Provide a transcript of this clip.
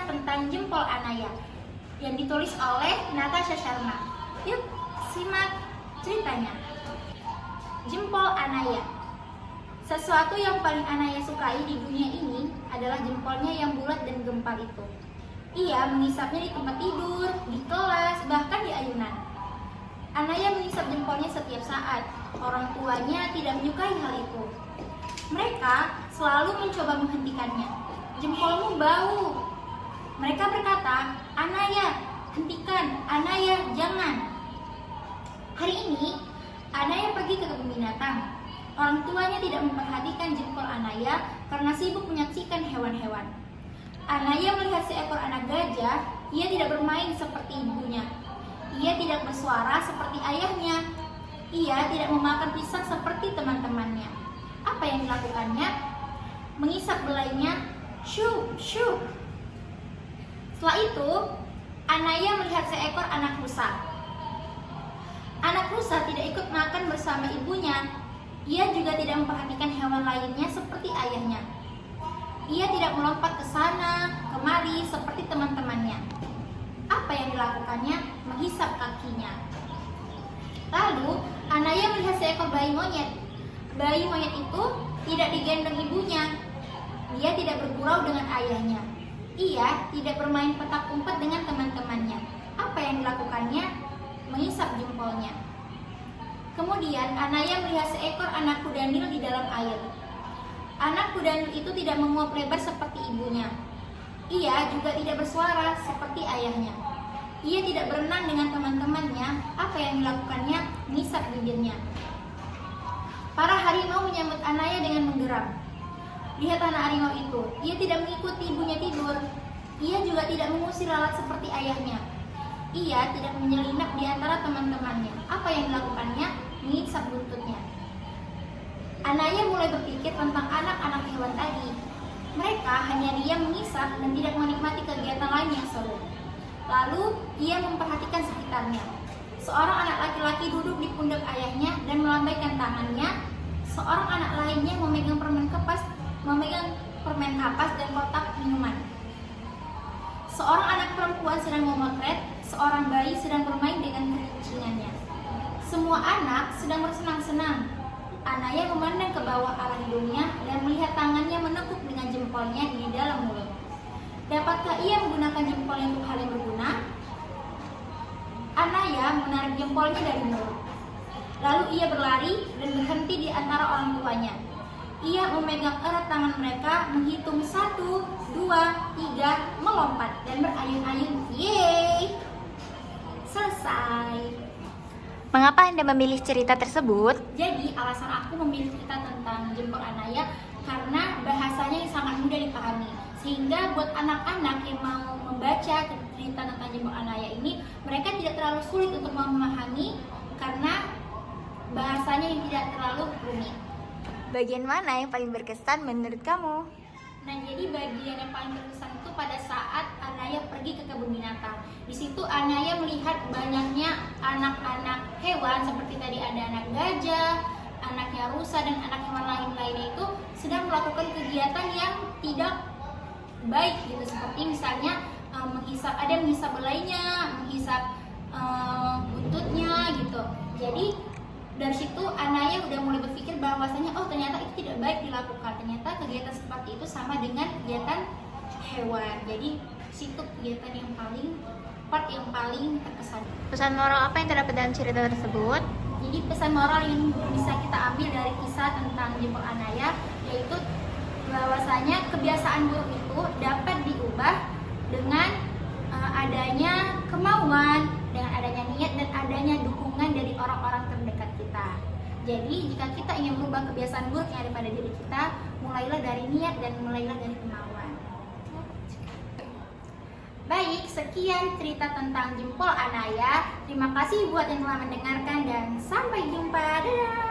tentang jempol Anaya yang ditulis oleh Natasha Sharma. Yuk, simak ceritanya. Jempol Anaya. Sesuatu yang paling Anaya sukai di dunia ini adalah jempolnya yang bulat dan gempal itu. Ia mengisapnya di tempat tidur, di kelas, bahkan di ayunan. Anaya mengisap jempolnya setiap saat. Orang tuanya tidak menyukai hal itu. Mereka selalu mencoba menghentikannya. Jempolmu bau. Mereka berkata, Anaya, hentikan, Anaya, jangan. Hari ini, Anaya pergi ke kebun binatang. Orang tuanya tidak memperhatikan jempol Anaya karena sibuk menyaksikan hewan-hewan. Anaya melihat seekor anak gajah, ia tidak bermain seperti ibunya. Ia tidak bersuara seperti ayahnya. Ia tidak memakan pisang seperti teman-temannya. Apa yang dilakukannya? Mengisap belainya, syuk, syuk. Setelah itu, Anaya melihat seekor anak rusa. Anak rusa tidak ikut makan bersama ibunya. Ia juga tidak memperhatikan hewan lainnya seperti ayahnya. Ia tidak melompat ke sana, kemari seperti teman-temannya. Apa yang dilakukannya? Menghisap kakinya. Lalu, Anaya melihat seekor bayi monyet. Bayi monyet itu tidak digendong ibunya. Dia tidak bergurau dengan ayahnya. Ia tidak bermain petak umpet dengan teman-temannya. Apa yang dilakukannya? Mengisap jempolnya. Kemudian Anaya melihat seekor anak kuda Nil di dalam air. Anak kuda Nil itu tidak menguap lebar seperti ibunya. Ia juga tidak bersuara seperti ayahnya. Ia tidak berenang dengan teman-temannya. Apa yang dilakukannya? Mengisap bibirnya. Para harimau menyambut Anaya dengan menggeram. Lihat anak harimau itu, ia tidak mengikuti ibunya tidur. Ia juga tidak mengusir lalat seperti ayahnya. Ia tidak menyelinap di antara teman-temannya. Apa yang dilakukannya? Mengisap buntutnya. Anaya mulai berpikir tentang anak-anak hewan tadi. Mereka hanya diam mengisap dan tidak menikmati kegiatan lain yang seru. Lalu, ia memperhatikan sekitarnya. Seorang anak laki-laki duduk di pundak ayahnya dan melambaikan tangannya. Seorang anak lainnya memegang permen kapas dan kotak minuman. Seorang anak perempuan sedang memotret, seorang bayi sedang bermain dengan kerincingannya. Semua anak sedang bersenang-senang. Anaya memandang ke bawah arah hidungnya dan melihat tangannya menekuk dengan jempolnya di dalam mulut. Dapatkah ia menggunakan jempolnya untuk hal yang berguna? Anaya menarik jempolnya dari mulut. Lalu ia berlari dan berhenti di antara orang tuanya. Ia memegang erat tangan mereka, menghitung 1, 2, 3, melompat dan berayun-ayun. Yeay! Selesai. Mengapa Anda memilih cerita tersebut? Jadi alasan aku memilih cerita tentang jempol Anaya karena bahasanya yang sangat mudah dipahami. Sehingga buat anak-anak yang mau membaca cerita tentang jempol Anaya ini, mereka tidak terlalu sulit untuk memahami karena bahasanya yang tidak terlalu rumit. Bagian mana yang paling berkesan menurut kamu? Nah, jadi bagian yang paling berkesan itu pada saat Anaya pergi ke kebun binatang. Di situ Anaya melihat banyaknya anak-anak hewan seperti tadi ada anak gajah, anaknya rusa dan anak hewan lainnya itu sedang melakukan kegiatan yang tidak baik gitu, seperti misalnya ada yang menghisap belainya, menghisap buntutnya gitu. Jadi dari situ Anaya udah mulai berpikir bahwasanya ternyata itu tidak baik dilakukan. Ternyata kegiatan seperti itu sama dengan kegiatan hewan. Jadi situ kegiatan yang paling terkesan. Pesan moral apa yang terdapat dalam cerita tersebut? Jadi pesan moral yang bisa kita ambil dari kisah tentang jempol Anaya yaitu bahwasanya kebiasaan buruk itu dapat diubah dengan adanya kemauan, dengan adanya niat dan adanya dukungan dari orang-orang terdekat kita. Jadi jika kita ingin merubah kebiasaan buruk yang ada pada diri kita, mulailah dari niat dan mulailah dari kemauan. Baik, sekian cerita tentang jempol Anaya. Terima kasih buat yang telah mendengarkan dan sampai jumpa. Dadah.